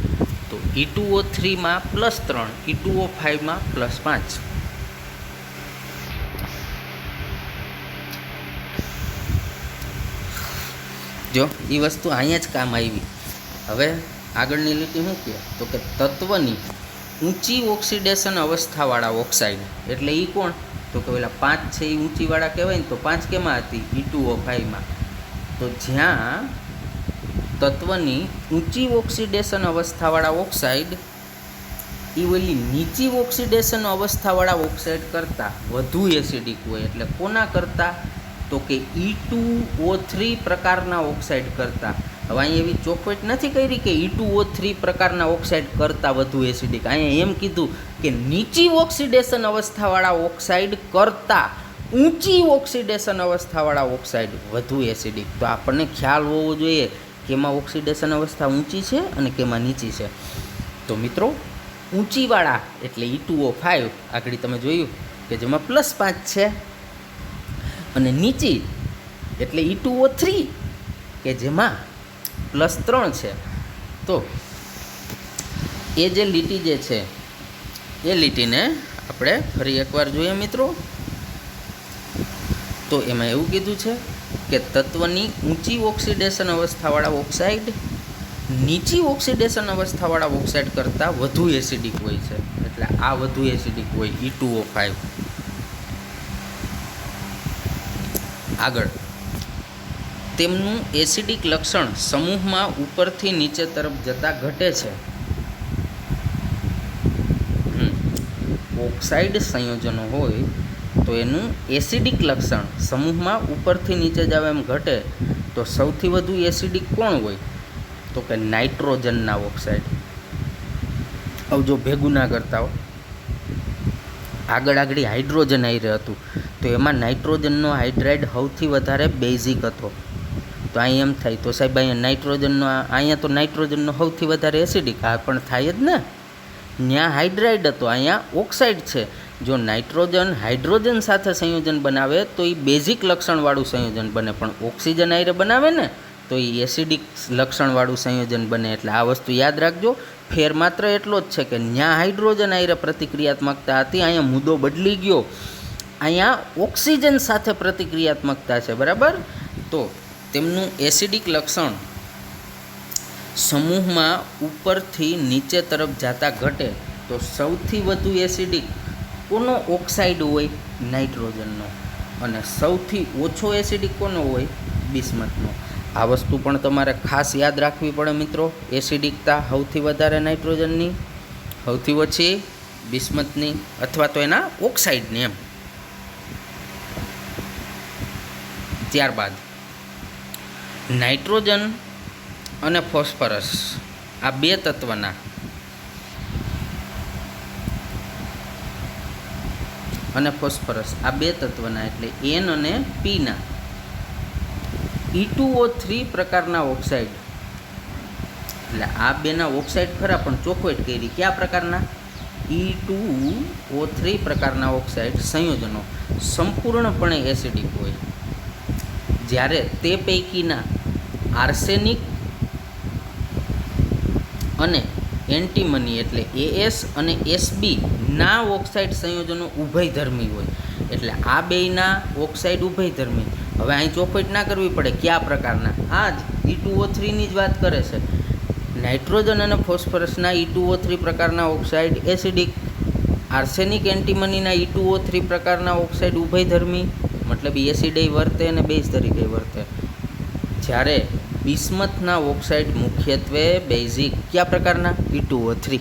તો E2O3માં +3, E2O5માં +5. જો એ વસ્તુ અહીંયા જ કામ આવી. હવે આગળની લીટી શું કહે? તો કે તત્વની ઊંચી ઓક્સિડેશન અવસ્થાવાળા ઓક્સાઇડ એટલે એ કોણ? તો કે પેલા 5 છે એ ઊંચીવાળા કહેવાય ને. તો 5 કેમાં હતી? E2O5માં. તો જ્યાં તત્વની ઊંચી ઓક્સિડેશન અવસ્થાવાળા ઓક્સાઇડ એ ઓલી નીચી ઓક્સિડેશન અવસ્થાવાળા ઓક્સાઇડ કરતાં વધુ એસિડિક હોય. એટલે કોના કરતાં? તો કે E2O3 પ્રકારના ઓક્સાઇડ કરતાં. હવે અહીંયા એવી ચોખવટ નથી કરી કે E2O3 પ્રકારના ઓક્સાઇડ કરતાં વધુ એસિડિક. અહીંયા એમ કીધું કે નીચી ઓક્સિડેશન અવસ્થાવાળા ઓક્સાઇડ કરતાં ઊંચી ઓક્સિડેશન અવસ્થાવાળા ઓક્સાઇડ વધુ એસિડિક. તો આપણને ખ્યાલ હોવો જોઈએ કેમાં ઓક્સિડેશન અવસ્થા ઊંચી છે અને કેમાં નીચી છે. તો મિત્રો, ઊંચીવાળા એટલે E2O5 આગળ તમે જોયું કે જેમાં +5 છે, અને નીચી એટલે E2O3 કે જેમાં +3 છે. તો એ જે લીટી જે છે એ લીટીને આપણે ફરી એકવાર જોઈએ મિત્રો. તો એમાં એવું કીધું છે કે તત્વની ઊંચી ઓક્સિડેશન અવસ્થાવાળા ઓક્સાઇડ નીચી ઓક્સિડેશન અવસ્થાવાળા ઓક્સાઇડ કરતાં વધુ એસિડિક હોય છે. એટલે આ વધુ એસિડિક હોય E2O5. આગળ તેમનું એસિડિક લક્ષણ સમૂહમાં ઉપરથી નીચે તરફ જતાં ઘટે છે. ઓક્સાઇડ સંયોજનો હોય તો એનું એસિડિક લક્ષણ સમૂહમાં ઉપરથી નીચે જાવ એમ ઘટે. તો સૌથી વધુ એસિડિક કોણ હોય? તો કે નાઇટ્રોજનના ઓક્સાઇડ. હવે જો ભેગું ના કરતા હો, આગળ હાઇડ્રોજન આવી હતું, તો એમાં નાઇટ્રોજનનો હાઇડ્રાઇડ સૌથી વધારે બેઝિક હતો. તો અહીં એમ થાય તો સાહેબ અહીંયા તો નાઇટ્રોજનનો સૌથી વધારે એસિડિક. આ પણ થાય જ ને, ત્યાં હાઇડ્રાઇડ હતો, અહીંયા ઓક્સાઇડ છે. જો નાઇટ્રોજન હાઇડ્રોજન સાથે સંયોજન બનાવે તો એ બેઝિક લક્ષણવાળું સંયોજન બને, પણ ઓક્સિજન આયરે બનાવે ને તો એ એસિડિક લક્ષણવાળું સંયોજન બને. એટલે આ વસ્તુ યાદ રાખજો. ફેર માત્ર એટલો જ છે કે ત્યાં હાઇડ્રોજન આયરે પ્રતિક્રિયાત્મકતા હતી, અહીંયા મુદ્દો બદલી ગયો, અહીંયા ઓક્સિજન સાથે પ્રતિક્રિયાત્મકતા છે, બરાબર. તો તેમનું એસિડિક લક્ષણ સમૂહમાં ઉપરથી નીચે તરફ જતા ઘટે. તો સૌથી વધુ એસિડિક કોનો ઓક્સાઇડ હોય? નાઇટ્રોજનનો. અને સૌથી ઓછો એસિડિક કોનો હોય? બિસ્મથનો. આ વસ્તુ પણ તમારે ખાસ યાદ રાખવી પડે મિત્રો. એસિડિકતા સૌથી વધારે નાઇટ્રોજનની, સૌથી ઓછી બિસ્મથની, અથવા તો એના ઓક્સાઇડની એમ. ત્યારબાદ નાઇટ્રોજન અને ફોસ્ફરસ આ બે તત્વના એટલે N અને Pના E2O3 પ્રકારના ઓક્સાઇડ. એટલે આ બેના ઓક્સાઇડ ખરા, પણ ચોખવટ કરી કયા પ્રકારના? E2O3 પ્રકારના ઓક્સાઇડ સંયોજનો સંપૂર્ણપણે એસિડિક હોય, જ્યારે તે પૈકીના આર્સેનિક અને એન્ટીમની એટલે AS અને SB ના ઓક્સાઇડ સંયોજનો ઉભયધર્મી હોય. એટલે આ બેયના ઓક્સાઇડ ઉભયધર્મી, હવે અહીં ચોખવટ ના કરવી પડે કયા પ્રકારના, આ જ E2O3ની જ વાત કરે છે. નાઇટ્રોજન અને ફોસ્ફરસના E2O3 પ્રકારના ઓક્સાઇડ એસિડિક, આર્સેનિક એન્ટીમનીના E2O3 પ્રકારના ઓક્સાઇડ ઉભયધર્મી, મતલબ એસિડ વર્તે અને બેઝ તરીકે વર્તે. જ્યારે બિસ્મથના ઓક્સાઇડ મુખ્યત્વે બેઝિક કયા પ્રકારના, E2O3.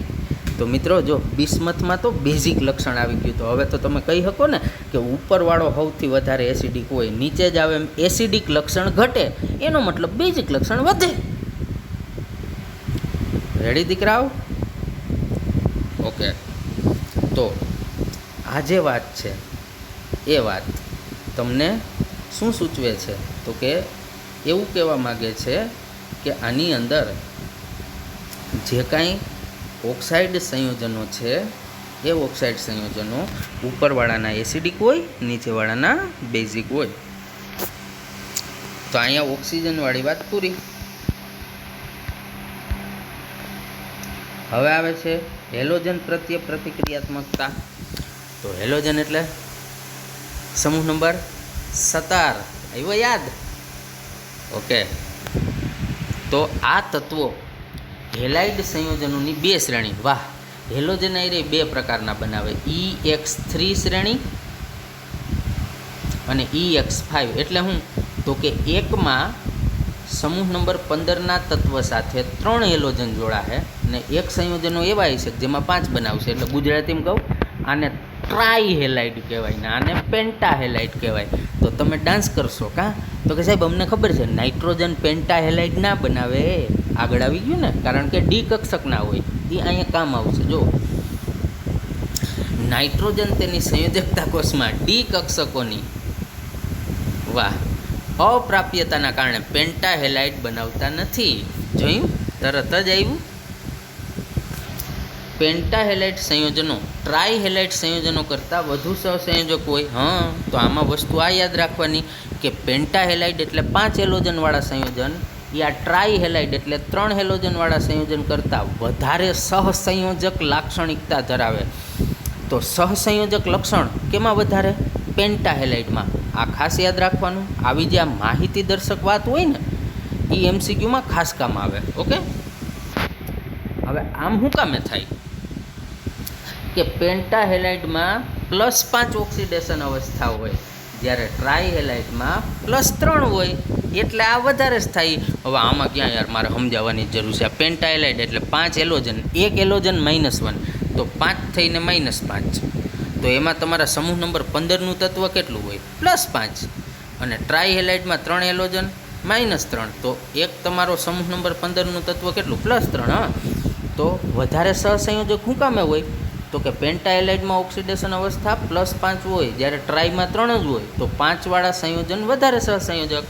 તો મિત્રો જો બિસ્મથમાં તો બેઝિક લક્ષણ આવી ગયું, તો હવે તો તમે કહી શકો ને કે ઉપરવાળો સૌથી વધારે એસિડિક હોય, નીચે જ આવે એમ એસિડિક લક્ષણ ઘટે, એનો મતલબ બેઝિક લક્ષણ વધે. રેડી દીકરાઓ? ઓકે. તો આ જે વાત છે એ વાત તમને શું સૂચવે છે, તો કે એવું કહેવા માગે છે કે આની અંદર જે કાંઈ ઓક્સાઇડ સંયોજનો છે એ ઓક્સાઇડ સંયોજનો ઉપરવાળાના એસિડિક હોય, નીચેવાળાના બેઝિક હોય. તો અહીંયા ઓક્સિજનવાળી વાત પૂરી. હવે આવે છે હેલોજન પ્રત્યે પ્રતિક્રિયાત્મકતા. તો હેલોજન એટલે સમૂહ નંબર 17. આવ્યો યાદ? ઓકે. તો આ તત્વો હેલાઇડ સંયોજનોની બે શ્રેણી, વાહ, હેલોજન એ બે પ્રકારના બનાવે, EX3 શ્રેણી અને EX5. એટલે હું તો કે એકમાં સમૂહ નંબર 15ના તત્વ સાથે 3 હેલોજન જોડાશે અને એક સંયોજનો એવા હશે જેમાં 5 બનાવશે. એટલે ગુજરાતીમાં કહું આને ટ્રાય હેલાઇડ કહેવાય ને આને પેન્ટા હેલાઇડ કહેવાય. તો તમે ડાન્સ કરશો કાં? તો કે સાહેબ અમને ખબર છે નાઇટ્રોજન પેન્ટા હેલાઇડ ના બનાવે, આગળ આવી ગયું ને, કારણ કે ડી કક્ષક ના હોય. એ અહીંયા કામ આવશે. જો નાઇટ્રોજન તેની સંયોજકતા કોષમાં ડી કક્ષકોની વાહ અપ્રાપ્યતાના કારણે પેન્ટા હેલાઇડ બનાવતા નથી. જોયું? તરત જ આવ્યું. પેન્ટા હેલાઇડ સંયોજનો ટ્રાય હેલાઇડ સંયોજનો કરતાં વધુ સહસંયોજક હોય. હા, તો આમાં વસ્તુ આ યાદ રાખવાની કે પેન્ટા હેલાઇડ એટલે 5 હેલોજનવાળા સંયોજન, આ ટ્રાય હેલાઇડ એટલે 3 હેલોજનવાળા સંયોજન કરતાં વધારે સહસંયોજક લાક્ષણિકતા ધરાવે. તો સહસંયોજક લક્ષણ કેમાં વધારે? પેન્ટા હેલાઇડમાં. આ ખાસ યાદ રાખવાનું. આવી જે આ માહિતી દર્શક વાત હોય ને એ MCQમાં ખાસ કામ આવે. ઓકે. હવે આમ શું કામે થાય કે પેન્ટા હેલાઇડમાં +5 ઓક્સિડેશન અવસ્થા હોય, જ્યારે ટ્રાય હેલાઇડમાં +3 હોય, એટલે આ વધારે જ થાય. હવે આમાં ક્યાં યાર મારે સમજાવવાની જરૂર છે. પેન્ટા હેલાઇડ એટલે 5 હેલોજન, 1 હેલોજન -1, તો 5 થઈને -5. તો એમાં તમારા સમૂહ નંબર 15નું તત્વ કેટલું હોય? +5. અને ટ્રાય હેલાઇડમાં 3 હેલોજન -3, તો એક તમારો સમૂહ નંબર 15નું તત્વ કેટલું? +3. હા, તો વધારે સહસંયોજક શું કામે હોય? તો કે પેન્ટા હેલાઇડમાં ઓક્સિડેશન અવસ્થા +5 હોય, જ્યારે ટ્રાયમાં 3 જ હોય, તો 5 વાળા સંયોજન વધારે સહસંયોજક,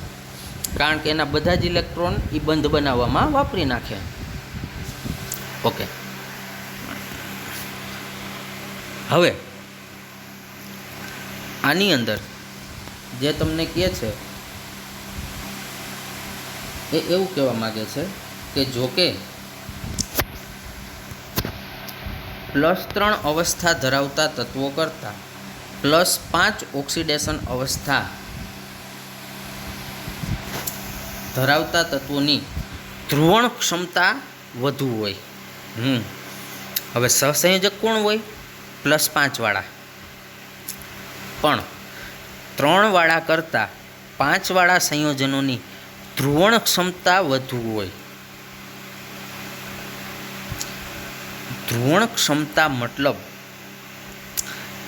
કારણ કે એના બધા જ ઇલેક્ટ્રોન એ બંધ બનાવવામાં વાપરી નાખે. ઓકે. હવે આની અંદર જે તમને કહે છે એ એવું કહેવા માગે છે કે જો કે +3 અવસ્થા ધરાવતા તત્વો કરતાં +5 ઓક્સિડેશન અવસ્થા ધરાવતા તત્વોની ધ્રુવણ ક્ષમતા વધુ હોય. હવે સહસંયોજક કોણ હોય? +5 વાળા. પણ 3 વાળા કરતાં 5 વાળા સંયોજનોની ધ્રુવણ ક્ષમતા વધુ હોય. ધ્રુવણ ક્ષમતા મતલબ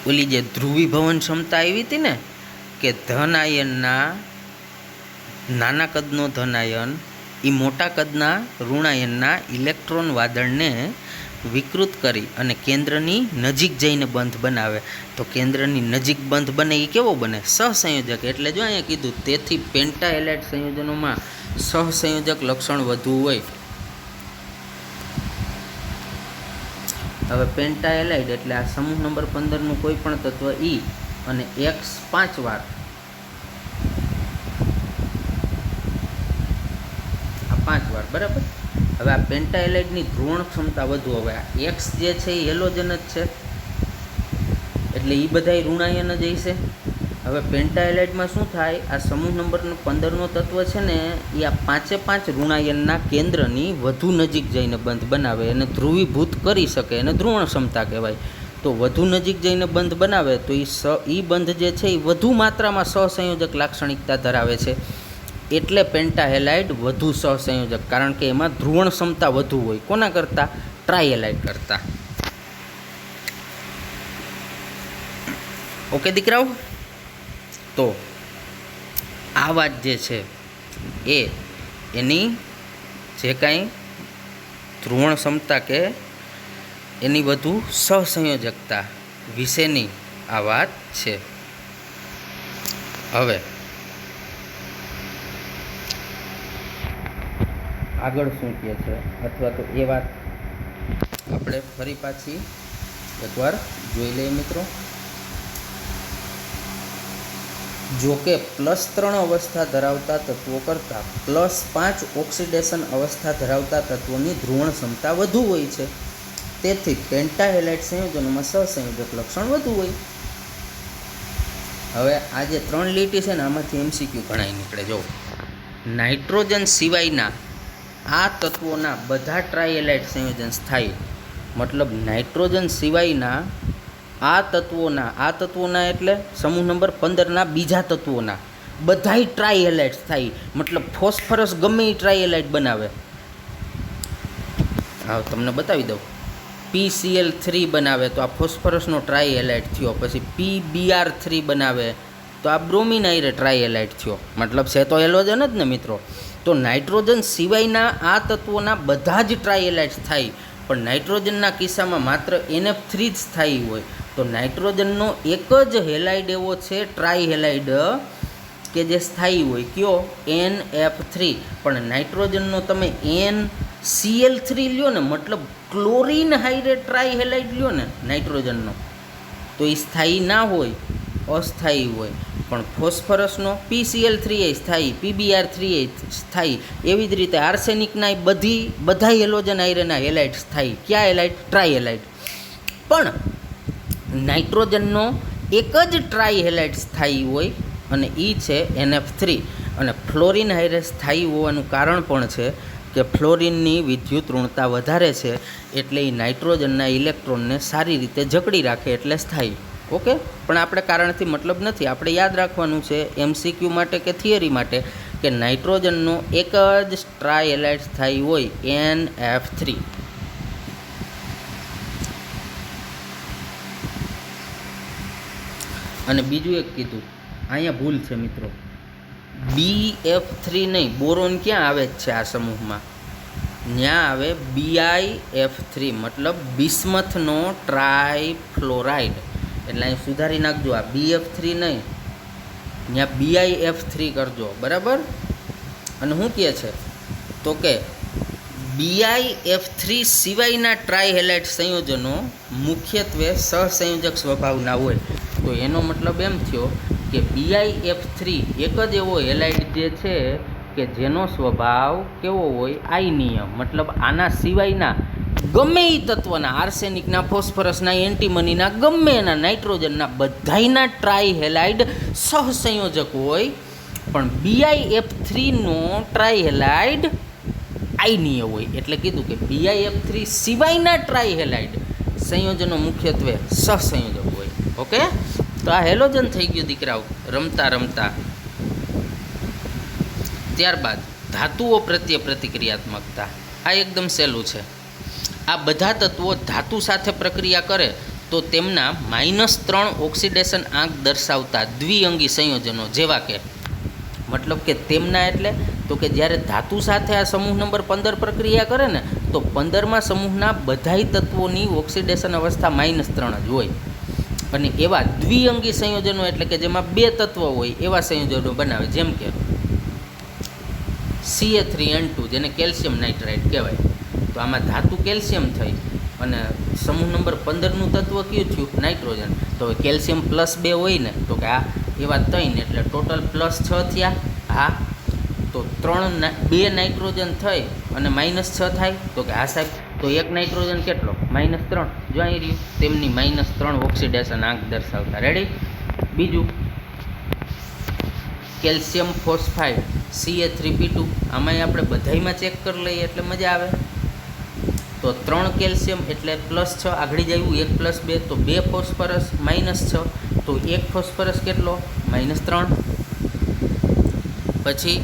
ઓલી જે ધ્રુવીભવન ક્ષમતા આવી હતી ને, કે ધન આયનના નાના કદનો ધન આયન એ મોટા કદના ઋણાયનના ઇલેક્ટ્રોન વાદળને વિકૃત કરી અને કેન્દ્રની નજીક જઈને બંધ બનાવે. તો કેન્દ્રની નજીક બંધ બને એ કેવો બને? સહસંયોજક. એટલે જો અહીંયા કીધું, તેથી પેન્ટા હેલાઇડ સંયોજનોમાં સહસંયોજક લક્ષણ વધુ હોય. હવે પેન્ટા હેલાઇડ એટલે આ સમૂહ નંબર 15નું કોઈ પણ તત્વ E અને X 5 વાર, આ 5 વાર, બરાબર. હવે આ પેન્ટા હેલાઇડની ધ્રુવણ ક્ષમતા વધુ. હવે આ X જે છે એ હેલોજન જ છે, એટલે એ બધાય ઋણાયન જ હશે. હવે પેન્ટાહેલાઇડમાં શું થાય, આ સમૂહ નંબર 15નો તત્વ છે ને એ આ 5 ઋણાયનના કેન્દ્રની વધુ નજીક જઈને બંધ બનાવે અને ધ્રુવીભૂત કરી શકે, એને ધ્રુવણ ક્ષમતા કહેવાય. તો વધુ નજીક જઈને બંધ બનાવે તો એ બંધ જે છે એ વધુ માત્રામાં સહસંયોજક લાક્ષણિકતા ધરાવે છે. એટલે પેન્ટાહેલાઇડ વધુ સહસંયોજક, કારણ કે એમાં ધ્રુવણ ક્ષમતા વધુ હોય કોના કરતાં, ટ્રાયહેલાઇડ કરતાં. ઓકે દીકરાઓ, તો આ વાત જે છે એ એની જે કાંઈ ધ્રુવણ ક્ષમતા કે એની વધુ સહસંયોજકતા વિશેની આ વાત છે. હવે આગળ શું કહે છે, અથવા તો એ વાત આપણે ફરી પાછી એકવાર જોઈ લઈએ મિત્રો. જો કે +3 અવસ્થા ધરાવતા તત્વો કરતાં +5 ઓક્સિડેશન અવસ્થા ધરાવતા તત્વોની ધ્રુવણ ક્ષમતા વધુ હોય છે. તેથી પેન્ટાહેલાઇડ સંયોજનોમાં સહસંયોજક લક્ષણ વધુ હોય. હવે આ જે 3 લીટી છે ને આમાંથી MCQ ઘણાય નીકળે. જો નાઇટ્રોજન સિવાયના આ તત્વોના બધા ટ્રાયહેલાઇડ સંયોજન સ્થાયી, મતલબ નાઇટ્રોજન સિવાયના આ તત્વોના એટલે સમૂહ નંબર 15ના બીજા તત્વોના બધાય ટ્રાયહેલાઇડ સ્થાયી, મતલબ ફોસ્ફરસ ગમે એ ટ્રાયહેલાઇડ બનાવે. હા તમને બતાવી દઉં. PCl3 બનાવે તો આ ફોસ્ફરસનો ટ્રાયહેલાઇડ થયો. પછી PBr3 બનાવે તો આ બ્રોમિન હારે ટ્રાયહેલાઇડ થયો. મતલબ છે તો હેલોજન જ ને મિત્રો. તો નાઇટ્રોજન સિવાયના આ તત્વોના બધા જ ટ્રાયહેલાઇડ સ્થાયી, પણ નાઇટ્રોજનના કિસ્સામાં માત્ર NF3 જ સ્થાયી હોય. તો નાઇટ્રોજનનો એક જ હેલાઇડ એવો છે ટ્રાયહેલાઇડ કે જે સ્થાયી હોય, કયો, NF3. પણ નાઇટ્રોજનનો તમે NCl3 લ્યો ને, મતલબ ક્લોરીન હાઇરે ટ્રાયહેલાઇડ લ્યો ને નાઇટ્રોજનનો, તો એ સ્થાયી ના હોય, અસ્થાયી હોય. પણ ફોસ્ફરસનો PCl3 એ સ્થાયી, PBr3 એ સ્થાયી. એવી જ રીતે આર્સેનિકના બધા હેલોજન આયરનના હેલાઇડ સ્થાયી. ક્યાં હેલાઇડ? ટ્રાયહેલાઇડ. પણ નાઇટ્રોજનનો એક જ ટ્રાયહેલાઇડ સ્થાયી હોય અને એ છે NF3. અને ફ્લોરિન હાઇરે સ્થાયી હોવાનું કારણ પણ છે કે ફ્લોરિનની વિદ્યુત ઋણતા વધારે છે, એટલે એ નાઇટ્રોજનના ઇલેક્ટ્રોનને સારી રીતે જકડી રાખે, એટલે સ્થાયી. ઓકે, પણ આપણે કારણથી મતલબ નથી. આપણે યાદ રાખવાનું છે MCQ માટે કે થિયરી માટે કે નાઇટ્રોજનનો એક જ ટ્રાયહેલાઇડ સ્થાયી હોય, NF3. અને બીજું એક કીધું, અહીંયા ભૂલ છે મિત્રો, BF3 નહીં, બોરોન ક્યાં આવે જ છે આ સમૂહમાં, ત્યાં આવે BiF3, મતલબ બિસ્મથનો ટ્રાયફ્લોરાઇડ. એટલે અહીં સુધારી નાખજો, આ BF3 નહીં, ત્યાં BiF3 કરજો, બરાબર. અને શું કહે છે તો કે BiF3 સિવાયના ટ્રાયહેલાઇડ સંયોજનો મુખ્યત્વે સહસંયોજક સ્વભાવના હોય. તો એનો મતલબ એમ થયો કે BiF3 એક જ એવો હેલાઇડ જે છે કે જેનો સ્વભાવ કેવો હોય, આયનીય. મતલબ આના સિવાયના ગમે એ તત્વના, આર્સેનિકના, ફોસ્ફરસના, એન્ટીમનીના, ગમે એના, નાઇટ્રોજનના બધાયના ટ્રાયહેલાઇડ સહસંયોજક હોય. પણ BiF3નો ટ્રાયહેલાઇડ આયનીય હોય. એટલે કીધું કે BiF3 સિવાયના ટ્રાયહેલાઇડ સંયોજનો મુખ્યત્વે સહસંયોજક હોય. ઓકે, તો આ હેલોજન થઈ ગયું દીકરાઓ રમતા રમતા. ત્યારબાદ ધાતુઓ પ્રત્યે પ્રતિક્રિયાત્મકતા. આ એકદમ સહેલું છે. આ બધા તત્વો ધાતુ સાથે પ્રક્રિયા કરે તો તેમના -3 ઓક્સિડેશન આંક દર્શાવતા દ્વિઅંગી સંયોજનો, જેવા કે, મતલબ કે તેમના એટલે તો કે જ્યારે ધાતુ સાથે આ સમૂહ નંબર 15 પ્રક્રિયા કરે ને તો 15મા સમૂહના બધાય તત્વોની ઓક્સિડેશન અવસ્થા -3 જ હોય. અને એવા દ્વિઅંગી સંયોજનો એટલે કે જેમાં 2 તત્વો હોય એવા સંયોજનો બનાવે. જેમ કે Ca3N2, જેને કેલ્શિયમ નાઇટ્રાઇડ કહેવાય. તો આમાં ધાતુ કેલ્શિયમ થઈ અને સમૂહ નંબર 15નું તત્વ કયું થયું? નાઇટ્રોજન. તો કેલ્શિયમ +2 હોય ને, તો કે આ એવા 3, એટલે ટોટલ +6 થયા. હા, તો 2 નાઇટ્રોજન થઈ અને -6 થાય. તો કે હા સાહેબ, તો એક નાઇટ્રોજન કેટલો? -3. જો અહીં રહ્યું તેમની -3 ઓક્સિડેશન આંક દર્શાવતા. રેડી? બીજું કેલ્શિયમ ફોસ્ફાઇડ Ca3P2, આમાંય આપણે બધાયમાં ચેક કરી લઈએ એટલે મજા આવે. તો 3 કેલ્શિયમ એટલે +6, આગળ જ આવ્યું 1 + 2, તો 2 ફોસ્ફરસ -6, તો 1 ફોસ્ફરસ કેટલો? -3. પછી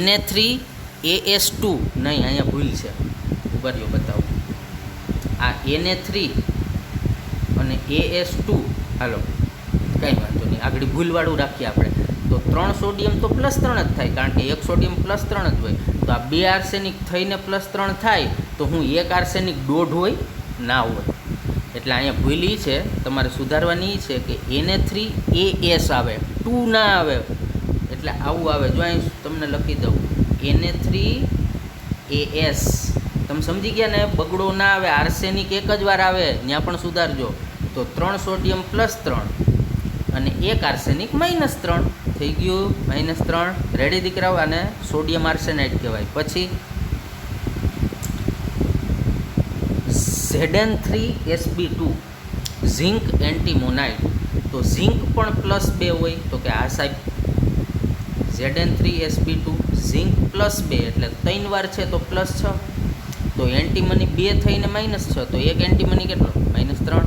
Na3AS2, નહીં અહીંયા ભૂલ છે, ઉભા રહ્યો બતાવો. આ Na3 અને AS2, હાલો કંઈ વાંધો નહીં, આગળ ભૂલવાળું રાખીએ આપણે. તો 3 સોડિયમ તો +3 જ થાય, કારણ કે 1 સોડિયમ +3 જ હોય. તો આ 2 આર્સેનિક થઈને +3 થાય, તો હું 1 આર્સેનિક દોઢ હોય ના હોય. એટલે અહીંયા ભૂલ એ છે, તમારે સુધારવાની એ છે કે Na3AS આવે, 2 ના આવે. એટલે આવું આવે, જો અહીં તમને લખી દઉં Na3AS. તમે સમજી ગયા ને? બગડો ના આવે, આર્સેનિક એક જ વાર આવે, ત્યાં પણ સુધારજો. તો 3 સોડિયમ +3 અને 1 આર્સેનિક -3 થઈ ગયું. -3 રેડી દીકરાઓ, આને સોડિયમ આર્સેનાઇડ કહેવાય. પછી Zn3Sb2 ઝિંક એન્ટીમોનાઇડ. તો ઝિંક પણ +2 હોય, તો કે આ સાહેબ Zn3Sb2 ઝિંક +2 એટલે 3 વાર છે તો +6, તો એન્ટીમની 2 થઈને -6, તો 1 એન્ટીમની કેટલો? -3.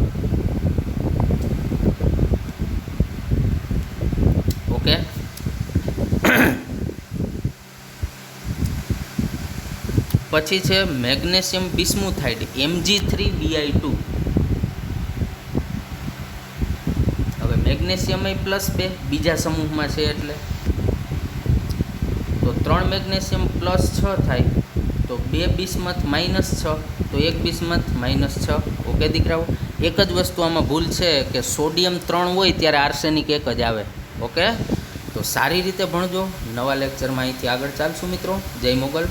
ઓકે. પછી છે મેગ્નેશિયમ બિસ્મુથાઇડ Mg3Bi2. હવે મેગ્નેશિયમ +2 બીજા સમૂહમાં છે, એટલે તો 3 મેગ્નેશિયમ +6 થાય, તો 2 બિસ્મથ -6, તો 1 બિસ્મથ -6. ઓકે દીકરાઓ, એક જ વસ્તુ આમાં ભૂલ છે કે સોડિયમ 3 હોય ત્યારે આર્સેનિક 1 જ આવે. ઓકે, તો સારી રીતે ભણજો. નવા લેક્ચરમાં અહીંથી આગળ ચાલશું મિત્રો. જય મોગલ.